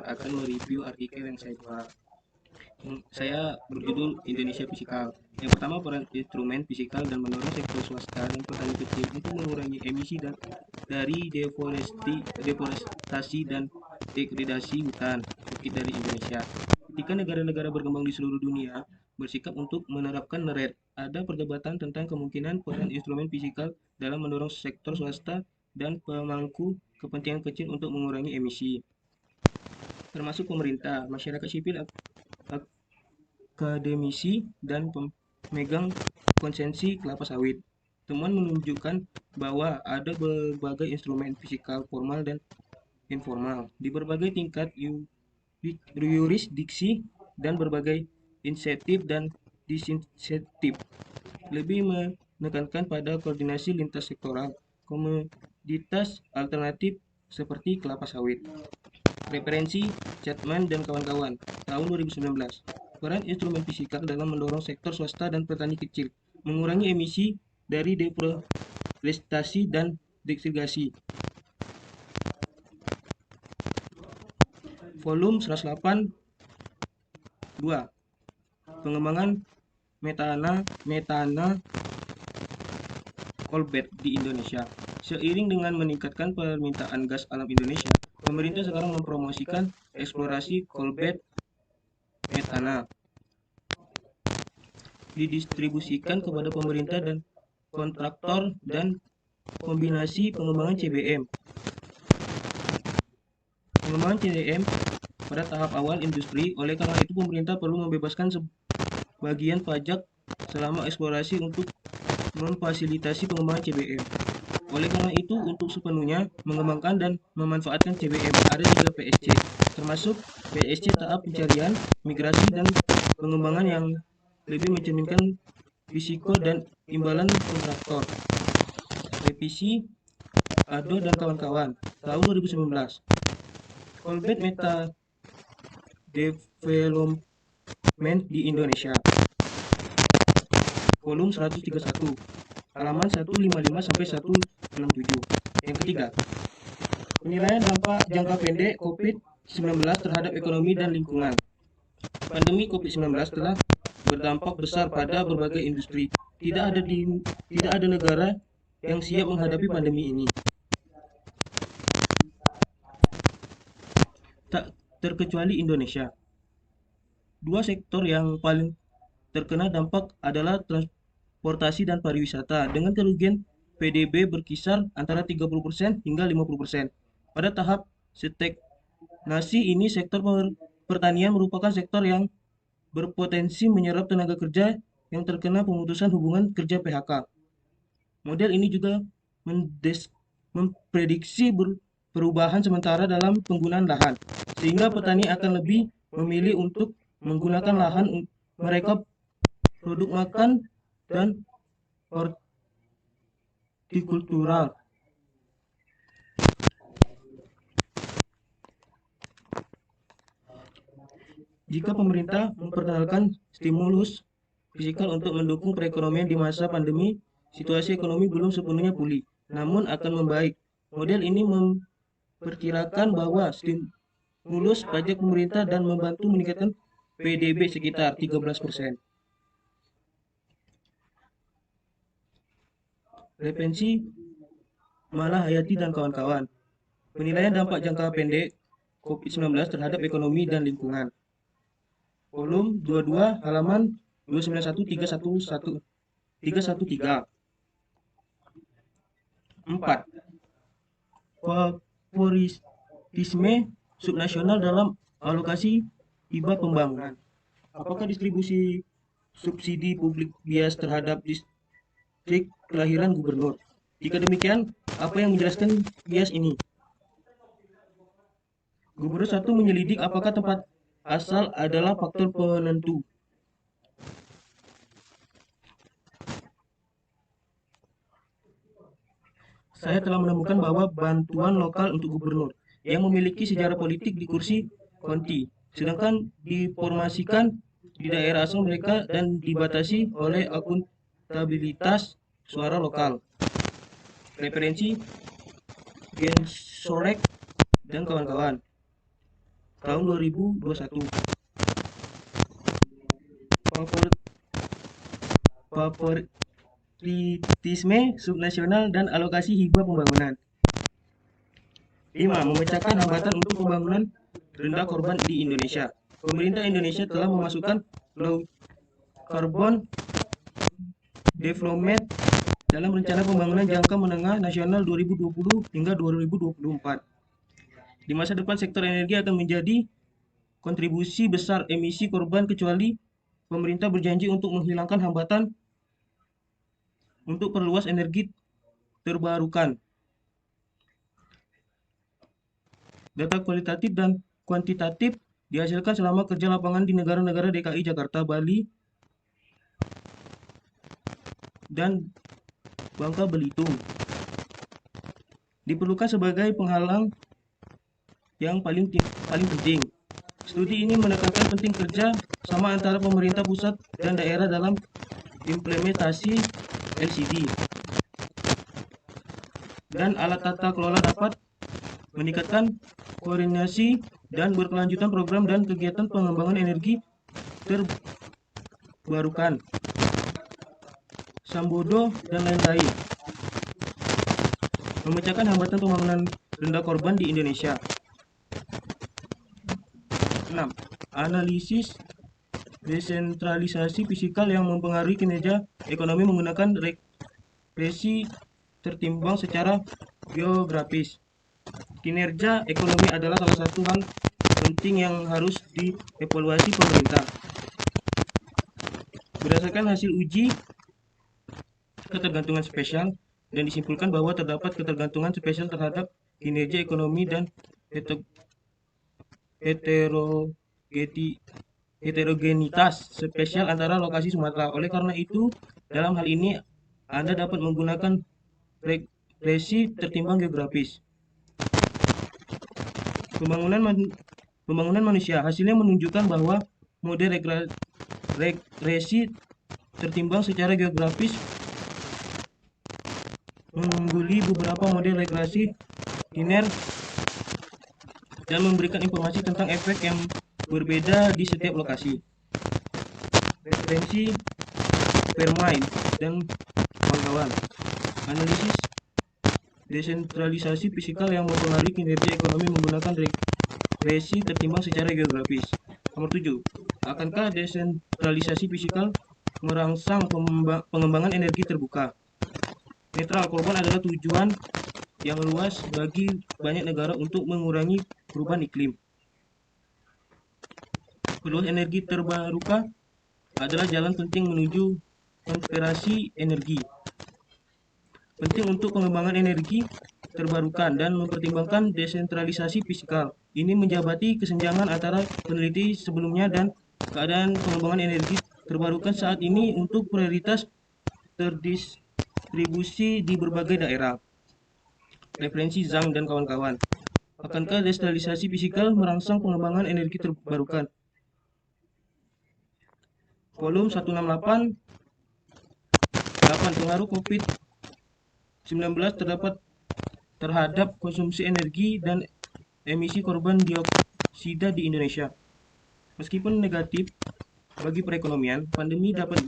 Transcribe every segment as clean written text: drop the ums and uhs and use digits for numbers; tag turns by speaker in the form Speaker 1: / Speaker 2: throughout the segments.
Speaker 1: akan mereview artikel yang saya buat. Saya berjudul Indonesia Fisikal. Yang pertama, peran instrumen fisikal dan mendorong sektor swasta dan petani kecil untuk mengurangi emisi dari deforestasi dan degradasi hutan bukit dari Indonesia. Ketika negara-negara berkembang di seluruh dunia bersikap untuk menerapkan NERED, ada perdebatan tentang kemungkinan peran instrumen fisikal dalam mendorong sektor swasta dan pemangku kepentingan kecil untuk mengurangi emisi, termasuk pemerintah, masyarakat sipil, akademisi, dan pemegang konsensi kelapa sawit. Temuan menunjukkan bahwa ada berbagai instrumen fisikal formal dan informal di berbagai tingkat yurisdiksi dan berbagai insentif dan disinsentif, lebih menekankan pada koordinasi lintas sektoral, komoditas alternatif seperti kelapa sawit. Referensi Chapman dan kawan-kawan, tahun 2019. Peran instrumen fisikal dalam mendorong sektor swasta dan petani kecil mengurangi emisi dari deforestasi dan degradasi. Volume 108 2. Pengembangan metana coalbed di Indonesia. Seiring dengan meningkatkan permintaan gas alam Indonesia, pemerintah sekarang mempromosikan eksplorasi coalbed metana didistribusikan kepada pemerintah dan kontraktor dan kombinasi pengembangan CBM. Pengembangan CBM pada tahap awal industri, oleh karena itu pemerintah perlu membebaskan sebagian pajak selama eksplorasi untuk memfasilitasi pengembangan CBM. Oleh karena itu, untuk sepenuhnya mengembangkan dan memanfaatkan CBM, ada 3 PSC, termasuk PSC tahap pencarian, migrasi, dan pengembangan yang lebih mencerminkan risiko dan imbalan kontraktor. Revisi Ado dan kawan-kawan, tahun 2019. Coalbed Meta Development di Indonesia. Volume 131. Halaman 155 sampai 167. Yang ketiga, penilaian dampak jangka pendek COVID-19 terhadap ekonomi dan lingkungan. Pandemi COVID-19 telah berdampak besar pada berbagai industri. Tidak ada negara yang siap menghadapi pandemi ini, tak terkecuali Indonesia. Dua sektor yang paling terkena dampak adalah transportasi dan pariwisata, dengan kerugian PDB berkisar antara 30% hingga 50%. Pada tahap stagnasi ini, sektor pertanian merupakan sektor yang berpotensi menyerap tenaga kerja yang terkena pemutusan hubungan kerja PHK. Model ini juga memprediksi perubahan sementara dalam penggunaan lahan, sehingga petani akan lebih memilih untuk menggunakan lahan mereka produk makan dan hortikultural. Jika pemerintah memperkenalkan stimulus fiskal untuk mendukung perekonomian di masa pandemi, situasi ekonomi belum sepenuhnya pulih, namun akan membaik. Model ini memperkirakan bahwa stimulus pajak pemerintah dan membantu meningkatkan PDB sekitar 13%. Referensi Malahayati dan kawan-kawan. Penilaian dampak jangka pendek COVID-19 terhadap ekonomi dan lingkungan. Volume 22, halaman 291 313. 4. Favoritisme subnasional dalam alokasi hibah pembangunan. Apakah distribusi subsidi publik bias terhadap distrik kelahiran gubernur? Jika demikian, apa yang menjelaskan bias ini? Gubernur 1 menyelidik apakah tempat asal adalah faktor penentu. Saya telah menemukan bahwa bantuan lokal untuk gubernur yang memiliki sejarah politik di kursi konti, sedangkan diformasikan di daerah asal mereka dan dibatasi oleh akuntabilitas suara lokal. Referensi Gensorek dan kawan-kawan. tahun 2021. Favoritisme subnasional dan alokasi hibah pembangunan. 5. Memecahkan hambatan untuk pembangunan rendah korban di Indonesia. Pemerintah Indonesia telah memasukkan low carbon development dalam rencana pembangunan jangka menengah nasional 2020 hingga 2024. Di masa depan sektor energi akan menjadi kontribusi besar emisi korban kecuali pemerintah berjanji untuk menghilangkan hambatan untuk perluas energi terbarukan. Data kualitatif dan kuantitatif dihasilkan selama kerja lapangan di negara-negara DKI Jakarta, Bali, dan Bangka Belitung. Diperlukan sebagai penghalang yang paling penting. Studi ini menekankan penting kerja sama antara pemerintah pusat dan daerah dalam implementasi LCD. Dan alat tata kelola dapat meningkatkan koordinasi dan berkelanjutan program dan kegiatan pengembangan energi terbarukan, Sambodo, dan lain-lain. Memecahkan hambatan pembangunan rendah korban di Indonesia. 6. Analisis desentralisasi fiskal yang mempengaruhi kinerja ekonomi menggunakan regresi tertimbang secara geografis. Kinerja ekonomi adalah salah satu hal penting yang harus dievaluasi pemerintah. Berdasarkan hasil uji ketergantungan spesial dan disimpulkan bahwa terdapat ketergantungan spesial terhadap kinerja ekonomi dan heterogenitas spesial antara lokasi Sumatera. Oleh karena itu, dalam hal ini Anda dapat menggunakan regresi tertimbang geografis. Pembangunan manusia hasilnya menunjukkan bahwa model regresi tertimbang secara geografis mengungguli beberapa model regresi linear dan memberikan informasi tentang efek yang berbeda di setiap lokasi. Referensi Vermeij dan kawan-kawan. Analisis desentralisasi fiskal yang mempengaruhi kinerja ekonomi menggunakan regresi tertimbang secara geografis. Nomor 7. Akankah desentralisasi fiskal merangsang pengembangan energi terbuka? Netral korban adalah tujuan yang luas bagi banyak negara untuk mengurangi perubahan iklim. Perluas energi terbarukan adalah jalan penting menuju konservasi energi. Penting untuk pengembangan energi terbarukan dan mempertimbangkan desentralisasi fiskal. Ini menjabati kesenjangan antara peneliti sebelumnya dan keadaan pengembangan energi terbarukan saat ini untuk prioritas terdistribusi di berbagai daerah. Referensi Zhang dan kawan-kawan. Akankah desentralisasi fiskal merangsang pengembangan energi terbarukan? Volume 168. 8. Pengaruh COVID-19 terhadap konsumsi energi dan emisi karbon dioksida di Indonesia. Meskipun negatif bagi perekonomian, pandemi dapat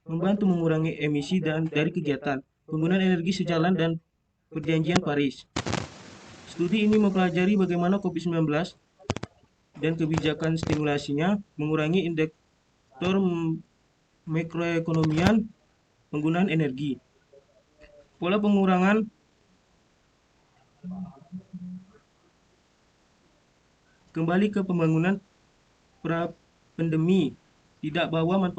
Speaker 1: membantu mengurangi emisi dari kegiatan penggunaan energi sejalan dan Perjanjian Paris. Studi ini mempelajari bagaimana COVID-19 dan kebijakan stimulasinya mengurangi indikator makroekonomian penggunaan energi. Pola pengurangan kembali ke pembangunan pra-pandemi tidak bawa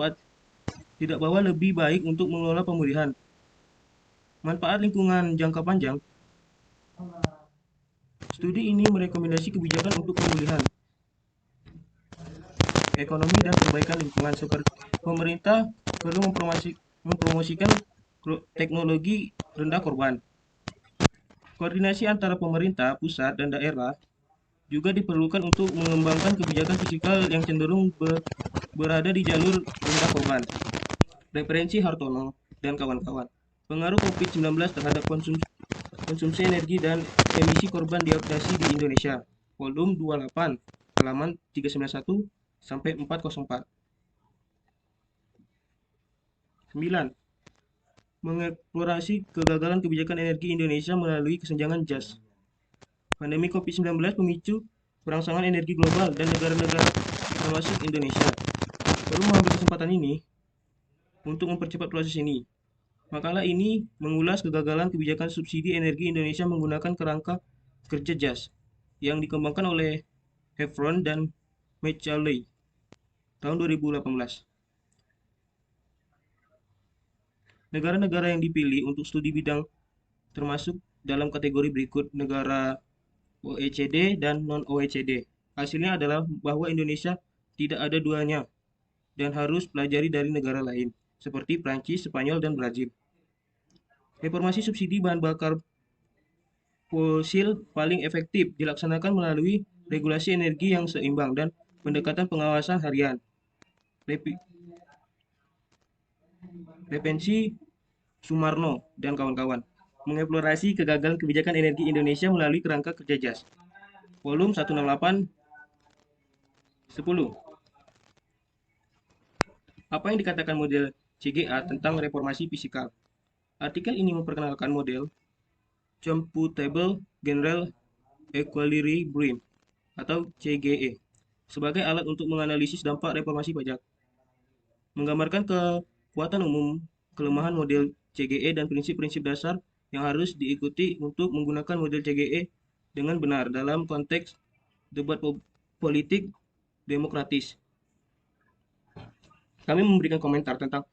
Speaker 1: lebih baik untuk mengelola pemulihan. Manfaat lingkungan jangka panjang. Studi ini merekomendasi kebijakan untuk pemulihan ekonomi dan perbaikan lingkungan, seperti pemerintah perlu mempromosikan teknologi rendah korban. Koordinasi antara pemerintah pusat dan daerah juga diperlukan untuk mengembangkan kebijakan fiskal yang cenderung berada di jalur rendah korban. Referensi Hartono dan kawan-kawan. Pengaruh COVID-19 terhadap konsumsi energi dan emisi karbon dioksida di Indonesia. Volume 28. halaman 391 sampai 404. 9. Mengeksplorasi kegagalan kebijakan energi Indonesia melalui kesenjangan jas. Pandemi COVID-19 memicu perangsangan energi global dan negara-negara termasuk Indonesia perlu mengambil kesempatan ini untuk mempercepat proses ini. Makalah ini mengulas kegagalan kebijakan subsidi energi Indonesia menggunakan kerangka kerja jas yang dikembangkan oleh Heffron dan Macaulay tahun 2018. Negara-negara yang dipilih untuk studi bidang termasuk dalam kategori berikut: negara OECD dan non-OECD. Hasilnya adalah bahwa Indonesia tidak ada duanya dan harus pelajari dari negara lain, seperti Prancis, Spanyol, dan Brazil. Reformasi subsidi bahan bakar fosil paling efektif dilaksanakan melalui regulasi energi yang seimbang dan pendekatan pengawasan harian. Repensi Sumarno dan kawan-kawan mengeksplorasi kegagalan kebijakan energi Indonesia melalui kerangka kerja jas. Volume 168 10. Apa yang dikatakan model CGA tentang reformasi fisikal? Artikel ini memperkenalkan model Computable General Equilibrium atau CGE sebagai alat untuk menganalisis dampak reformasi pajak. Menggambarkan kekuatan umum, kelemahan model CGE dan prinsip-prinsip dasar yang harus diikuti untuk menggunakan model CGE dengan benar dalam konteks debat politik demokratis. Kami memberikan komentar tentang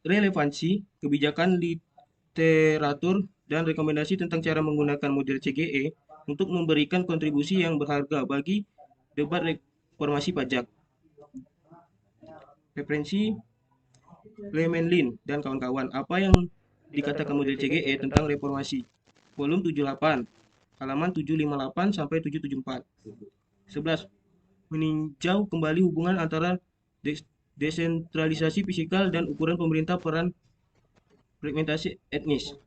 Speaker 1: relevansi kebijakan literatur dan rekomendasi tentang cara menggunakan model CGE untuk memberikan kontribusi yang berharga bagi debat reformasi pajak. Referensi Lemenlin dan kawan-kawan. Apa yang dikatakan model CGE tentang reformasi? Volume 78, halaman 758 sampai 774. 11. Meninjau kembali hubungan antara desentralisasi fiskal dan ukuran pemerintah peran fragmentasi etnis.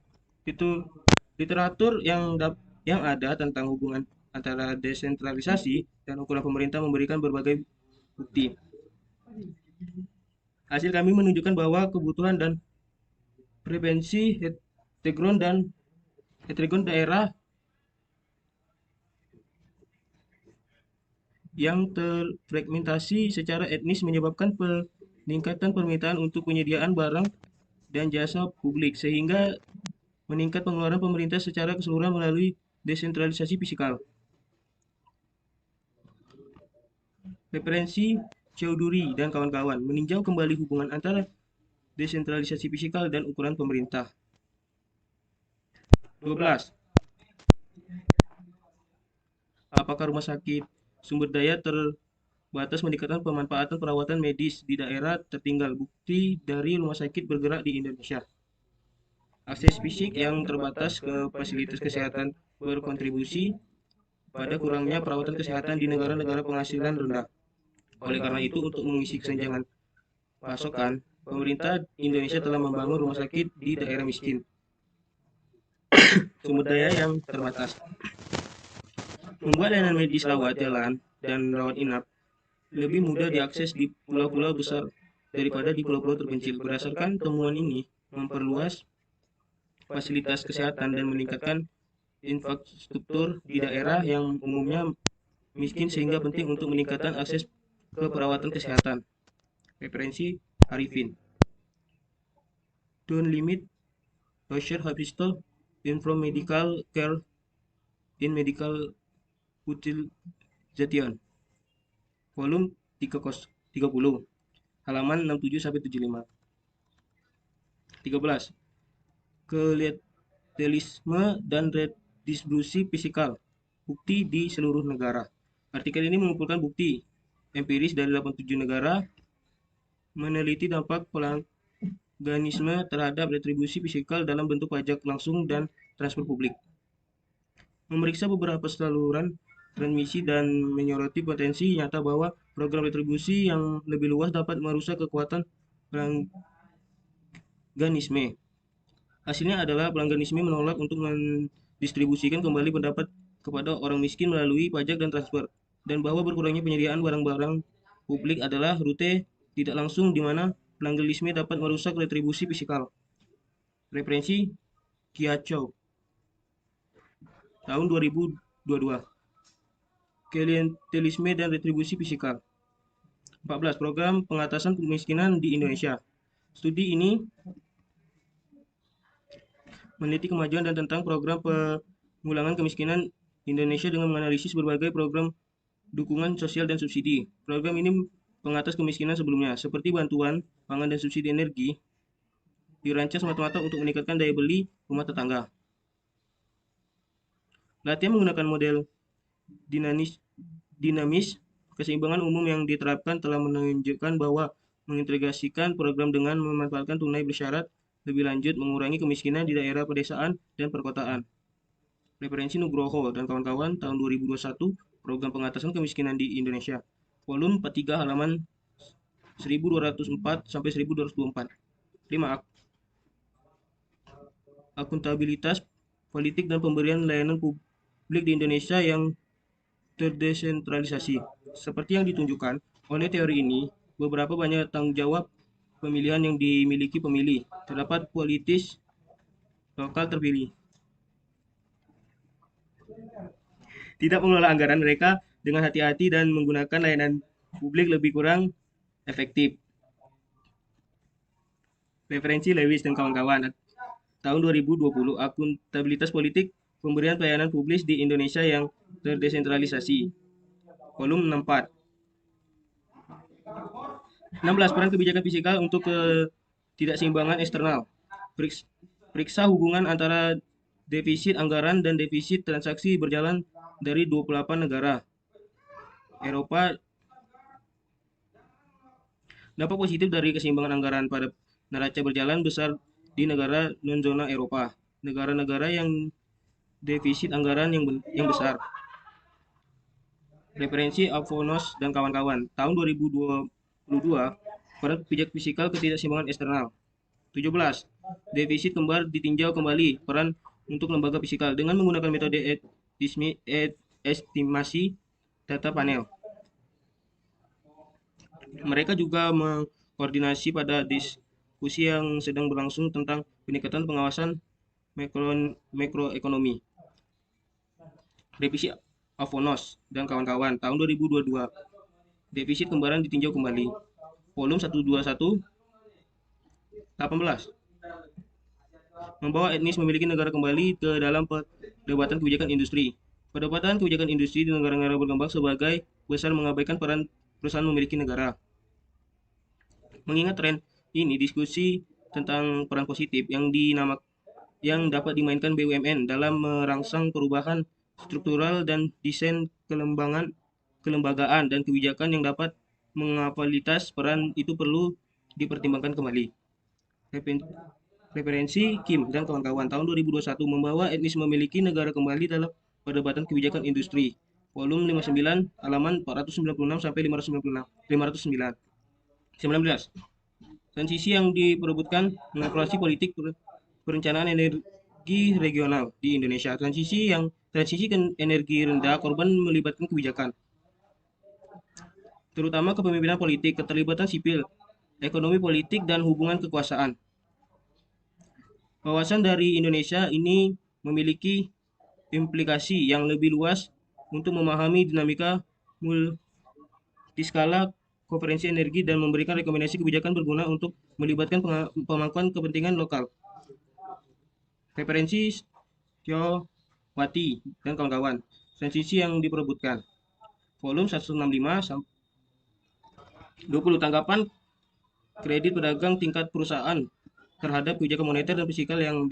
Speaker 1: Itu literatur yang ada tentang hubungan antara desentralisasi dan ukuran pemerintah memberikan berbagai bukti. Hasil kami menunjukkan bahwa kebutuhan dan preferensi heterogen daerah yang terfragmentasi secara etnis menyebabkan peningkatan permintaan untuk penyediaan barang dan jasa publik, sehingga meningkat pengeluaran pemerintah secara keseluruhan melalui desentralisasi fiskal. Referensi Chowdhury dan kawan-kawan meninjau kembali hubungan antara desentralisasi fiskal dan ukuran pemerintah. 12. Apakah rumah sakit sumber daya terbatas meningkatkan pemanfaatan perawatan medis di daerah tertinggal? Bukti dari rumah sakit bergerak di Indonesia. Akses fisik yang terbatas ke fasilitas kesehatan berkontribusi pada kurangnya perawatan kesehatan di negara-negara penghasilan rendah. Oleh karena itu, untuk mengisi kesenjangan pasokan, pemerintah Indonesia telah membangun rumah sakit di daerah miskin. Sumber daya yang terbatas membuat layanan medis rawat jalan dan rawat inap lebih mudah diakses di pulau-pulau besar daripada di pulau-pulau terpencil. Berdasarkan temuan ini, memperluas fasilitas kesehatan dan meningkatkan infrastruktur di daerah yang umumnya miskin sehingga penting untuk meningkatkan akses ke perawatan kesehatan. Referensi Arifin. Don't limit social hospital in from medical care in medical utilization. Volume 30, halaman 67 sampai 75. 13. Klientelisme dan redistribusi fiskal. Bukti di seluruh negara. Artikel ini mengumpulkan bukti empiris dari 87 negara meneliti dampak pelangganisme terhadap retribusi fiskal dalam bentuk pajak langsung dan transfer publik. Memeriksa beberapa saluran transmisi dan menyoroti potensi nyata bahwa program retribusi yang lebih luas dapat merusak kekuatan pelangganisme. Hasilnya adalah pelangganisme menolak untuk mendistribusikan kembali pendapat kepada orang miskin melalui pajak dan transfer, dan bahwa berkurangnya penyediaan barang-barang publik adalah rute tidak langsung di mana pluralisme dapat merusak retribusi fiskal. Referensi Kiachou tahun 2022. Klientelisme dan retribusi fiskal. 14. Program pengatasan kemiskinan di Indonesia. Studi ini meneliti kemajuan dan tentang program pengulangan kemiskinan Indonesia dengan menganalisis berbagai program dukungan sosial dan subsidi. Program ini pengatas kemiskinan sebelumnya, seperti bantuan pangan dan subsidi energi, dirancang semata-mata untuk meningkatkan daya beli rumah tetangga. Latihan menggunakan model dinamis, keseimbangan umum yang diterapkan telah menunjukkan bahwa mengintegrasikan program dengan memanfaatkan tunai bersyarat lebih lanjut mengurangi kemiskinan di daerah pedesaan dan perkotaan. Referensi Nugroho dan kawan-kawan tahun 2021, program pengatasan kemiskinan di Indonesia. Volume 43 halaman 1204 sampai 1224. 5. Akuntabilitas politik dan pemberian layanan publik di Indonesia yang terdesentralisasi. Seperti yang ditunjukkan oleh teori ini, beberapa banyak tanggung jawab pemilihan yang dimiliki pemilih. Terdapat politis lokal terpilih. Tidak mengelola anggaran mereka dengan hati-hati dan menggunakan layanan publik lebih kurang efektif. Referensi Lewis dan kawan-kawan tahun 2020, akuntabilitas politik pemberian pelayanan publik di Indonesia yang terdesentralisasi. Volume 64. 16. Peran kebijakan fiskal untuk ketidakseimbangan eksternal. Periksa hubungan antara defisit anggaran dan defisit transaksi berjalan dari 28 negara Eropa. Dampak positif dari keseimbangan anggaran pada neraca berjalan besar di negara non-zona Eropa. Negara-negara yang defisit anggaran yang besar. Referensi Avonos dan kawan-kawan tahun 2022, peran pijak fiskal ketidakseimbangan eksternal. 17. Defisit kembar ditinjau kembali, peran untuk lembaga fiskal dengan menggunakan metode estimasi data panel. Mereka juga mengkoordinasi pada diskusi yang sedang berlangsung tentang peningkatan pengawasan makroekonomi. Revisi Avonos dan kawan-kawan tahun 2022. Defisit kembaran ditinjau kembali. Volume 121 18. Membawa etnis memiliki negara kembali ke dalam perdebatan kebijakan industri. Perdebatan kebijakan industri di negara-negara berkembang sebagai besar mengabaikan peran perusahaan memiliki negara. Mengingat tren ini, diskusi tentang peran positif yang dapat dimainkan BUMN dalam merangsang perubahan struktural dan desain kelembagaan dan kebijakan yang dapat mengapalitas peran itu perlu dipertimbangkan kembali. Referensi Kim dan kawan-kawan tahun 2021, membawa etnis memiliki negara kembali dalam perdebatan kebijakan industri. Volume 59 halaman 496 sampai 509. 19. Transisi yang diperebutkan mengevaluasi politik perencanaan energi regional di Indonesia. Transisi ke energi rendah korban melibatkan kebijakan, terutama kepemimpinan politik, keterlibatan sipil, ekonomi politik, dan hubungan kekuasaan. Wawasan dari Indonesia ini memiliki implikasi yang lebih luas untuk memahami dinamika multiskala konferensi energi dan memberikan rekomendasi kebijakan berguna untuk melibatkan pemangkuan kepentingan lokal. Referensi Wati dan kawan-kawan, transisi yang diperebutkan. Volume 165 20. Tanggapan kredit pedagang tingkat perusahaan terhadap kebijakan moneter dan fiskal yang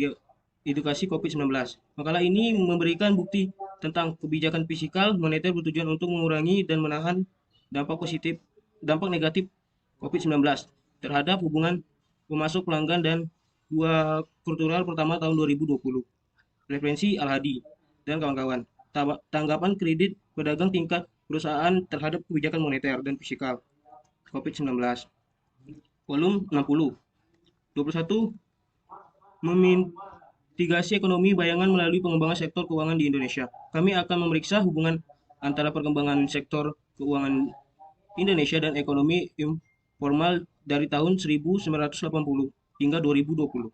Speaker 1: edukasi COVID-19. Makalah ini memberikan bukti tentang kebijakan fiskal moneter bertujuan untuk mengurangi dan menahan dampak negatif COVID-19 terhadap hubungan pemasok pelanggan dan dua kuartal pertama tahun 2020. Referensi Al-Hadi dan kawan-kawan. Tanggapan kredit pedagang tingkat perusahaan terhadap kebijakan moneter dan fiskal COVID-19. Volume 60. 21. mitigasi ekonomi bayangan melalui pengembangan sektor keuangan di Indonesia. Kami akan memeriksa hubungan antara perkembangan sektor keuangan Indonesia dan ekonomi informal dari tahun 1980 hingga 2020.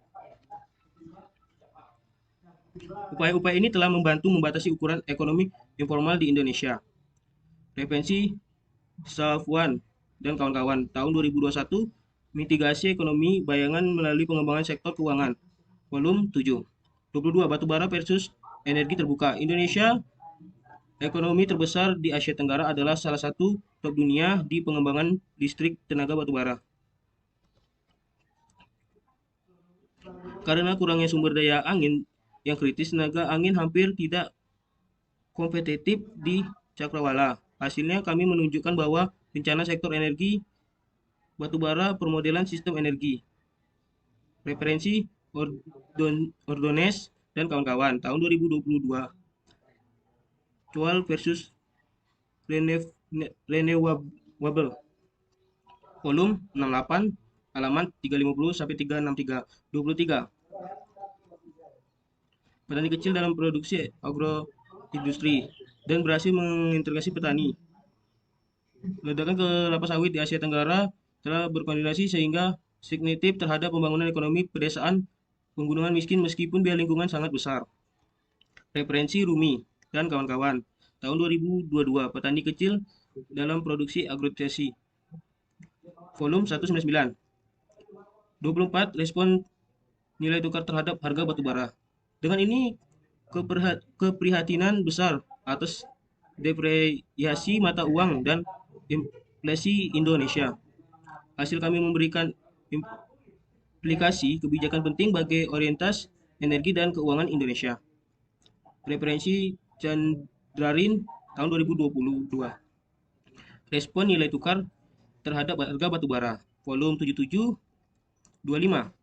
Speaker 1: Upaya-upaya ini telah membantu membatasi ukuran ekonomi informal di Indonesia. Referensi Safwan dan kawan-kawan, tahun 2021, mitigasi ekonomi bayangan melalui pengembangan sektor keuangan, volume 7. 22, batubara versus energi terbuka. Indonesia, ekonomi terbesar di Asia Tenggara, adalah salah satu top dunia di pengembangan listrik tenaga batubara. Karena kurangnya sumber daya angin yang kritis, tenaga angin hampir tidak kompetitif di cakrawala. Hasilnya kami menunjukkan bahwa rencana sektor energi batubara permodelan sistem energi. Referensi Ordonez dan kawan-kawan, tahun 2022. Cual versus Renewable, volume 68, halaman 350 sampai 363. 23. Petani kecil dalam produksi agroindustri dan berhasil mengintegrasi petani. Ledakan kelapa sawit di Asia Tenggara telah berkoordinasi sehingga signifikan terhadap pembangunan ekonomi pedesaan penggunungan miskin meskipun biaya lingkungan sangat besar. Referensi Rumi dan kawan-kawan, tahun 2022, petani kecil dalam produksi agroindustri, volume 199. 24, respon nilai tukar terhadap harga batubara. Dengan ini, keprihatinan besar atas depresiasi mata uang dan inflasi Indonesia. Hasil kami memberikan implikasi kebijakan penting bagi orientasi energi dan keuangan Indonesia. Referensi Chandrarin, tahun 2022. Respon nilai tukar terhadap harga batubara, volume 77. 25.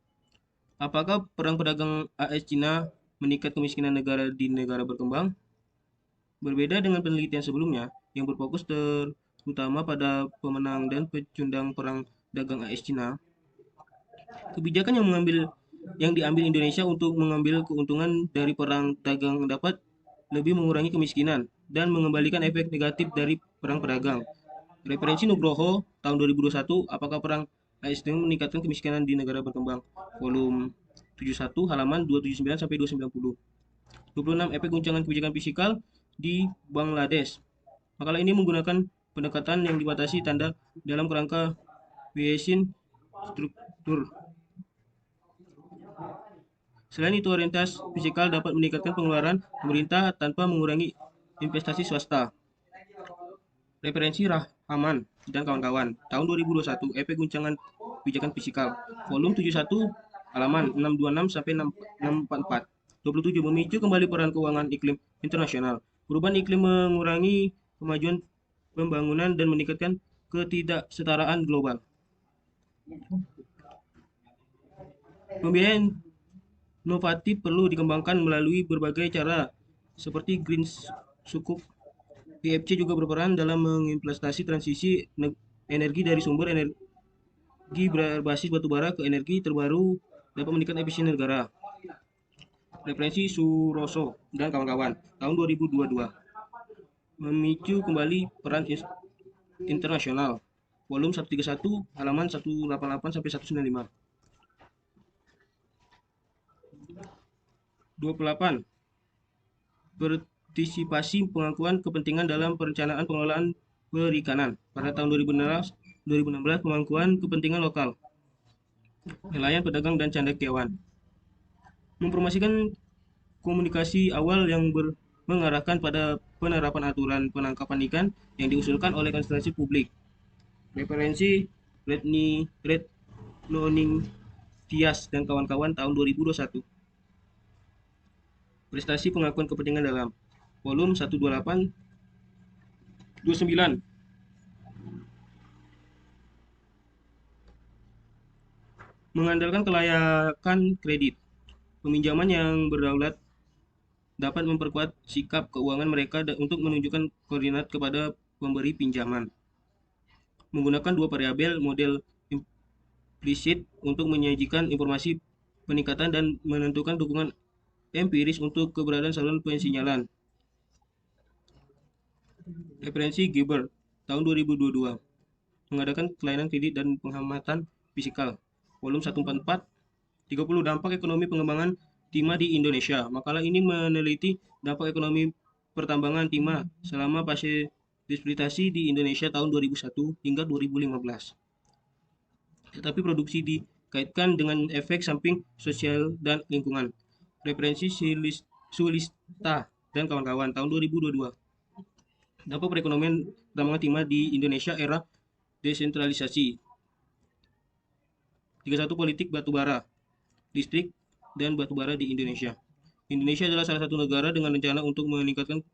Speaker 1: Apakah perang pedagang AS Cina meningkat kemiskinan negara di negara berkembang? Berbeda dengan penelitian sebelumnya yang berfokus terutama pada pemenang dan pecundang perang dagang AS Cina, kebijakan yang diambil Indonesia untuk mengambil keuntungan dari perang dagang dapat lebih mengurangi kemiskinan dan mengembalikan efek negatif dari perang pedagang. Referensi Nugroho, tahun 2021, apakah perang AS Cina meningkatkan kemiskinan di negara berkembang, volume 71, halaman 279 sampai 290. 26, efek guncangan kebijakan fiskal di Bangladesh. Makalah ini menggunakan pendekatan yang dibatasi tanda dalam kerangka Bayesian struktur. Selain itu, orientasi fiskal dapat meningkatkan pengeluaran pemerintah tanpa mengurangi investasi swasta. Referensi Rahman dan kawan-kawan, tahun 2021, efek guncangan kebijakan fiskal, volume 71, halaman 626 sampai 644. 27, memicu kembali peran keuangan iklim internasional. Perubahan iklim mengurangi kemajuan pembangunan dan meningkatkan ketidaksetaraan global. Pembiayaan inovatif perlu dikembangkan melalui berbagai cara, seperti Green Sukuk. PFC juga berperan dalam mengimplementasi transisi energi dari sumber energi berbasis batubara ke energi terbaru dapat meningkatkan efisiensi negara. Referensi Suroso dan kawan-kawan, tahun 2022. Memicu kembali peran internasional, volume 131, halaman 188 sampai 195. 28. Partisipasi pengakuan kepentingan dalam perencanaan pengelolaan perikanan. Pada tahun 2016 pengakuan kepentingan lokal, nelayan, pedagang, dan cendekiawan. Mempromosikan komunikasi awal yang mengarahkan pada penerapan aturan penangkapan ikan yang diusulkan oleh konsultasi publik. Referensi Rednoning Tias dan kawan-kawan, tahun 2021. Prestasi pengakuan kepentingan dalam, volume 128, 29. Mengandalkan kelayakan kredit. Peminjaman yang berdaulat dapat memperkuat sikap keuangan mereka untuk menunjukkan koordinat kepada pemberi pinjaman. Menggunakan dua variabel model implisit untuk menyajikan informasi peningkatan dan menentukan dukungan empiris untuk keberadaan saluran pensinyalan. Referensi Gilbert tahun 2022 mengadakan kelainan kredit dan pengamatan fisikal. Volume 144, 30 dampak ekonomi pengembangan timah di Indonesia. Makalah ini meneliti dampak ekonomi pertambangan timah selama fase disputasi di Indonesia tahun 2001 hingga 2015. Tetapi produksi dikaitkan dengan efek samping sosial dan lingkungan. Referensi Sulista dan kawan-kawan tahun 2022. Dampak perekonomian pertambangan timah di Indonesia era desentralisasi. 31 politik batubara, listrik, dan batubara di Indonesia. Indonesia adalah salah satu negara dengan rencana untuk meningkatkan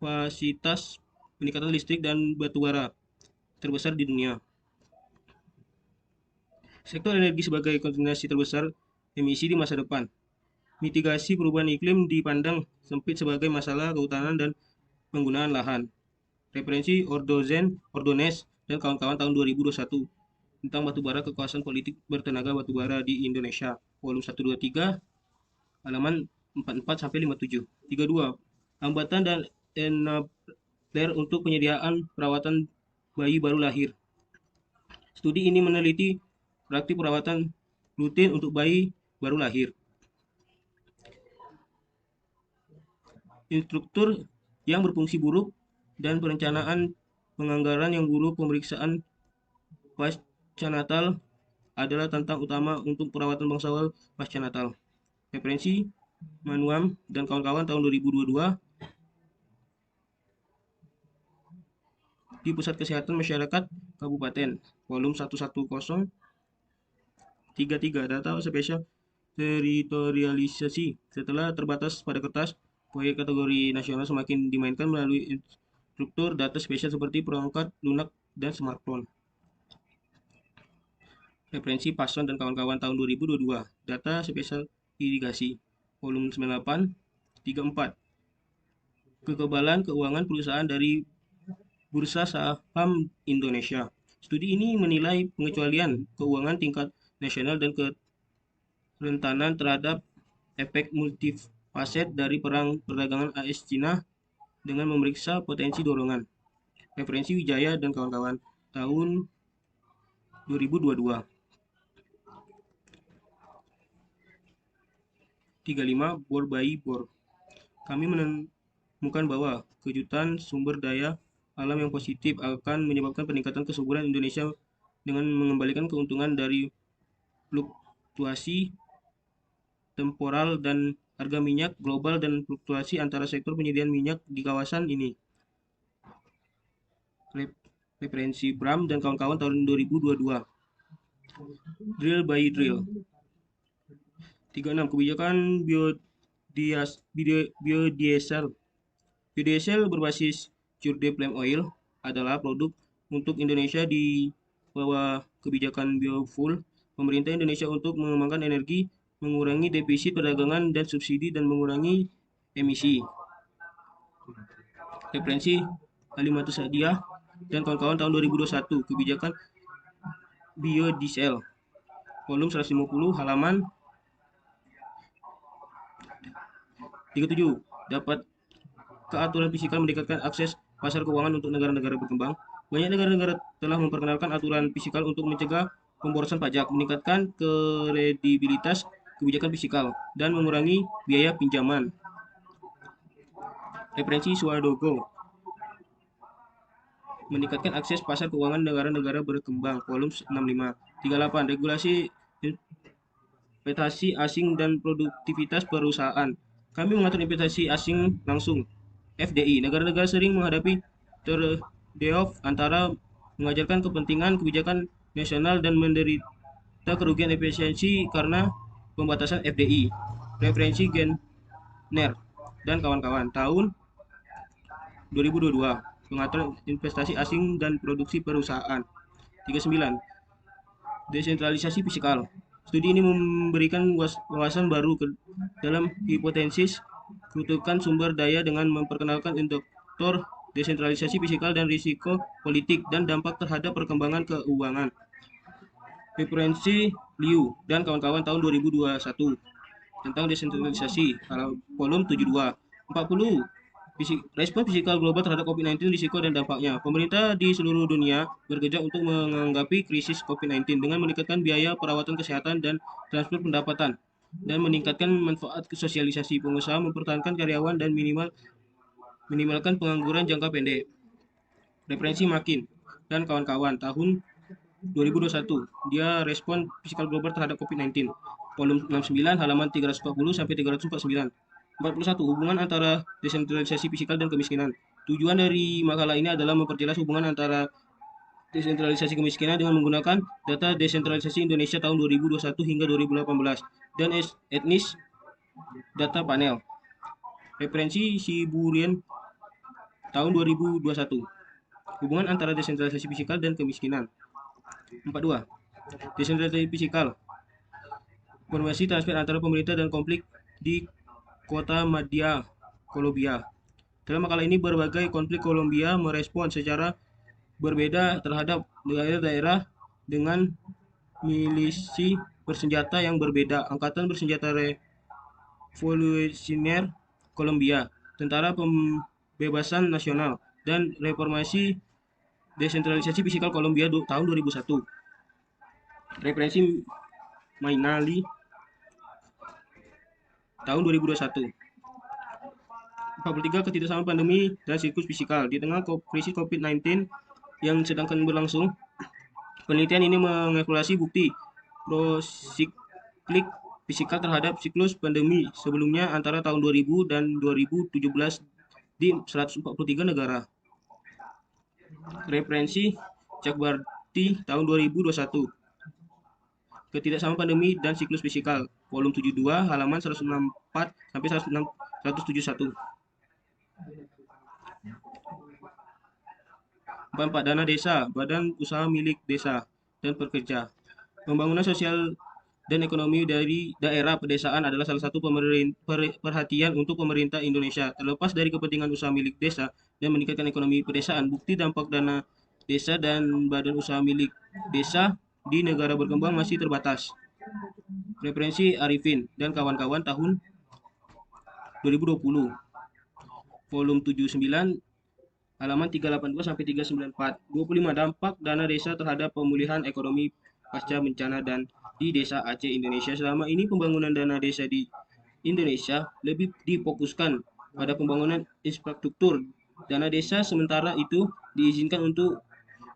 Speaker 1: kapasitas peningkatan listrik dan batubara terbesar di dunia. Sektor energi sebagai kontaminasi terbesar emisi di masa depan. Mitigasi perubahan iklim dipandang sempit sebagai masalah kehutanan dan penggunaan lahan. Referensi Ordonez dan kawan-kawan tahun 2021 tentang batubara kekuasaan politik bertenaga batubara di Indonesia. Volume 123 halaman 44 sampai 57. 32. Hambatan dan enabler untuk penyediaan perawatan bayi baru lahir. Studi ini meneliti praktik perawatan rutin untuk bayi baru lahir. Instruktur yang berfungsi buruk dan perencanaan penganggaran yang buruk. Pemeriksaan pasca-natal adalah tantang utama untuk perawatan bangsawan pasca-natal. Referensi Manuam dan kawan-kawan tahun 2022 di Pusat Kesehatan Masyarakat Kabupaten, volume 11033, data spesial teritorialisasi. Setelah terbatas pada kertas, proyek kategori nasional semakin dimainkan melalui struktur data spesial seperti perangkat lunak dan smartphone. Referensi Pason dan kawan-kawan tahun 2022, data spesial irigasi, volume 98, 34. Kekebalan keuangan perusahaan dari Bursa Saham Indonesia. Studi ini menilai pengecualian keuangan tingkat nasional dan kerentanan terhadap efek multifaset dari perang perdagangan AS Cina dengan memeriksa potensi dorongan. Referensi Wijaya dan kawan-kawan tahun 2022. 35. Bor by bor. Kami menemukan bahwa kejutan sumber daya alam yang positif akan menyebabkan peningkatan kesuburan Indonesia dengan mengembalikan keuntungan dari fluktuasi temporal dan harga minyak global dan fluktuasi antara sektor penyediaan minyak di kawasan ini. Referensi Bram dan kawan-kawan tahun 2022. Drill by drill. 36. Kebijakan biodiesel. Biodiesel berbasis crude palm oil adalah produk untuk Indonesia di bawah kebijakan biofuel pemerintah Indonesia untuk mengembangkan energi, mengurangi defisit perdagangan dan subsidi, dan mengurangi emisi. Referensi Halimatus Hadiah dan kawan-kawan tahun 2021, kebijakan biodiesel, volume 150 halaman 37. Dapat keaturan fiskal meningkatkan akses pasar keuangan untuk negara-negara berkembang. Banyak negara-negara telah memperkenalkan aturan fiskal untuk mencegah pemborosan pajak, meningkatkan kredibilitas kebijakan fiskal, dan mengurangi biaya pinjaman. Referensi Swadogo. Meningkatkan akses pasar keuangan negara-negara berkembang, volume 65. 38. Regulasi investasi asing dan produktivitas perusahaan. Kami mengatur investasi asing langsung, FDI. Negara-negara sering menghadapi trade-off antara mengajarkan kepentingan kebijakan nasional dan menderita kerugian efisiensi karena pembatasan FDI. Referensi Genner dan kawan-kawan tahun 2022, pengaturan investasi asing dan produksi perusahaan. 39. Desentralisasi fiskal. Studi ini memberikan wawasan baru dalam hipotesis kerutukan sumber daya dengan memperkenalkan indikator desentralisasi fiskal dan risiko politik dan dampak terhadap perkembangan keuangan. Referensi Liu dan kawan-kawan tahun 2021. tentang desentralisasi, volume 72. 40. Respon fisikal global terhadap COVID-19, risiko dan dampaknya. Pemerintah di seluruh dunia bekerja untuk menanggapi krisis COVID-19 dengan meningkatkan biaya perawatan kesehatan dan transfer pendapatan dan meningkatkan manfaat sosialisasi. Pengusaha mempertahankan karyawan dan minimalkan pengangguran jangka pendek. Referensi Makin dan kawan-kawan tahun 2021. Dia respon fisikal global terhadap COVID-19. Volume 69 halaman 340 sampai 349. 41. Hubungan antara desentralisasi fisikal dan kemiskinan. Tujuan dari makalah ini adalah memperjelas hubungan antara desentralisasi kemiskinan dengan menggunakan data desentralisasi Indonesia tahun 2021 hingga 2018 dan etnis data panel. Referensi Siburian tahun 2021. Hubungan antara desentralisasi fisikal dan kemiskinan. 42. Desentralisasi fisikal. Informasi transfer antara pemerintah dan konflik di Kota Madya, Kolombia. Dalam makalah ini, berbagai konflik Kolombia merespon secara berbeda terhadap daerah-daerah dengan milisi bersenjata yang berbeda. Angkatan Bersenjata Revolusioner Kolombia, Tentara Pembebasan Nasional, dan Reformasi Desentralisasi Fisikal Kolombia tahun 2001. Referensi Mainali tahun 2021. 43. Ketidaksamaan pandemi dan siklus fisikal. Di tengah krisis COVID-19 yang sedang berlangsung, penelitian ini mengevaluasi bukti prosiklik fisikal terhadap siklus pandemi sebelumnya antara tahun 2000 dan 2017 di 143 negara. Referensi Cakbarti tahun 2021. Ketidaksamaan pandemi dan siklus fisikal, volume 72 halaman 164 sampai 171. 44. Dana desa, badan usaha milik desa dan pekerja. Pembangunan sosial dan ekonomi dari daerah pedesaan adalah salah satu perhatian untuk pemerintah Indonesia. Terlepas dari kepentingan usaha milik desa dan meningkatkan ekonomi pedesaan, bukti dampak dana desa dan badan usaha milik desa di negara berkembang masih terbatas. Referensi Arifin dan kawan-kawan tahun 2020. Volume 79 halaman 382 sampai 394. 25. Dampak dana desa terhadap pemulihan ekonomi pasca bencana dan di desa Aceh, Indonesia. Selama ini pembangunan dana desa di Indonesia lebih difokuskan pada pembangunan infrastruktur. Dana desa sementara itu diizinkan untuk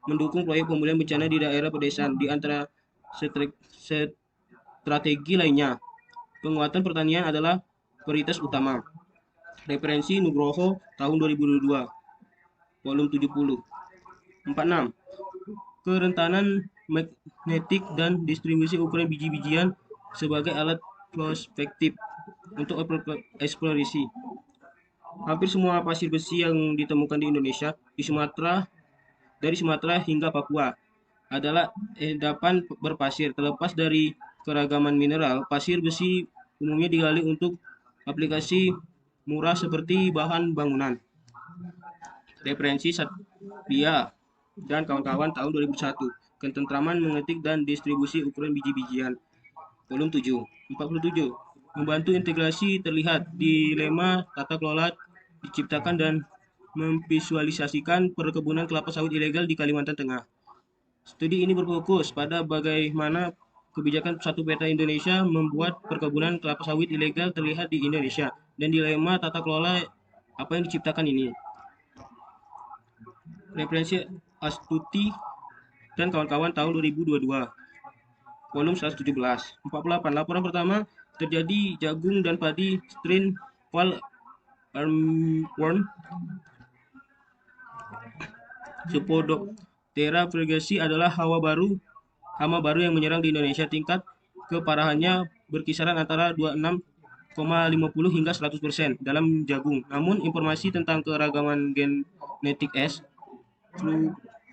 Speaker 1: mendukung proyek pemulihan bencana di daerah pedesaan. Di antara strategi lainnya, penguatan pertanian adalah prioritas utama. Referensi Nugroho tahun 2022, volume 70. 46. Kerentanan magnetik dan distribusi ukuran biji-bijian sebagai alat prospektif untuk eksplorasi. Hampir semua pasir besi yang ditemukan di Indonesia dari Sumatera hingga Papua adalah endapan berpasir. Terlepas dari keragaman mineral, pasir besi umumnya digali untuk aplikasi murah seperti bahan bangunan. Referensi Satria dan kawan-kawan tahun 2001. Ketentraman magnetik dan distribusi ukuran biji-bijian. Volume 7. 47. Membantu integrasi terlihat. Dilema tata kelola diciptakan dan memvisualisasikan perkebunan kelapa sawit ilegal di Kalimantan Tengah. Studi ini berfokus pada bagaimana kebijakan satu peta Indonesia membuat perkebunan kelapa sawit ilegal terlihat di Indonesia dan dilema tata kelola apa yang diciptakan ini. Referensi Astuti dan kawan-kawan tahun 2022. Volume 117. 48. Laporan pertama, terjadi jagung dan padi strain Fall Armyworm Spodoptera frigacea adalah hama baru yang menyerang di Indonesia. Tingkat keparahannya berkisaran antara 26,50 hingga 100% dalam jagung. Namun informasi tentang keragaman genetik S.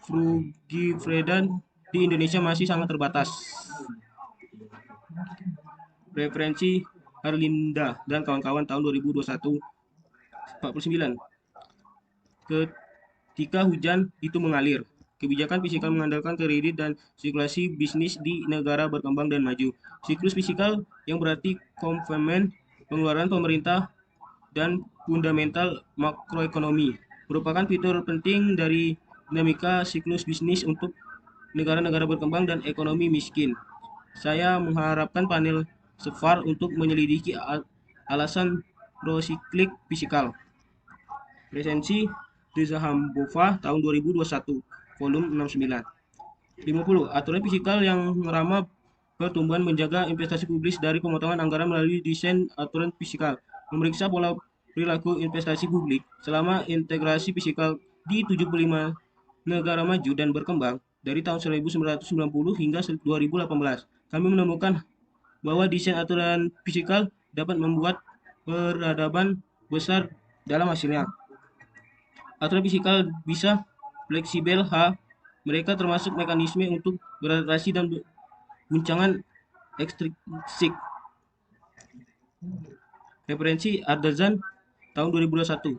Speaker 1: frugivida di Indonesia masih sangat terbatas. Referensi Harlinda dan kawan-kawan tahun 2021. 49. Ketika hujan itu mengalir, Kebijakan fiskal mengandalkan kredit dan sirkulasi bisnis di negara berkembang dan maju. Siklus fiskal yang berarti komplement pengeluaran pemerintah dan fundamental makroekonomi merupakan fitur penting dari dinamika siklus bisnis untuk negara-negara berkembang dan ekonomi miskin. Saya mengharapkan panel SFAR untuk menyelidiki alasan prosiklik fiskal. Resensi Riza Hambova tahun 2021, volume 69. 50. Aturan fiskal yang ramah pertumbuhan menjaga investasi publik dari pemotongan anggaran melalui desain aturan fiskal, memeriksa pola perilaku investasi publik selama integrasi fiskal di 75 negara maju dan berkembang dari tahun 1990 hingga 2018. Kami menemukan bahwa desain aturan fiskal dapat membuat peradaban besar dalam hasilnya. Aturan fiskal bisa fleksibel mereka termasuk mekanisme untuk beradaptasi dan guncangan ekstrinsik. Referensi Ardazan tahun 2021,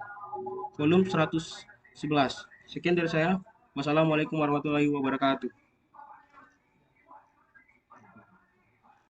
Speaker 1: volume 111. Sekian dari saya. Wassalamualaikum warahmatullahi wabarakatuh.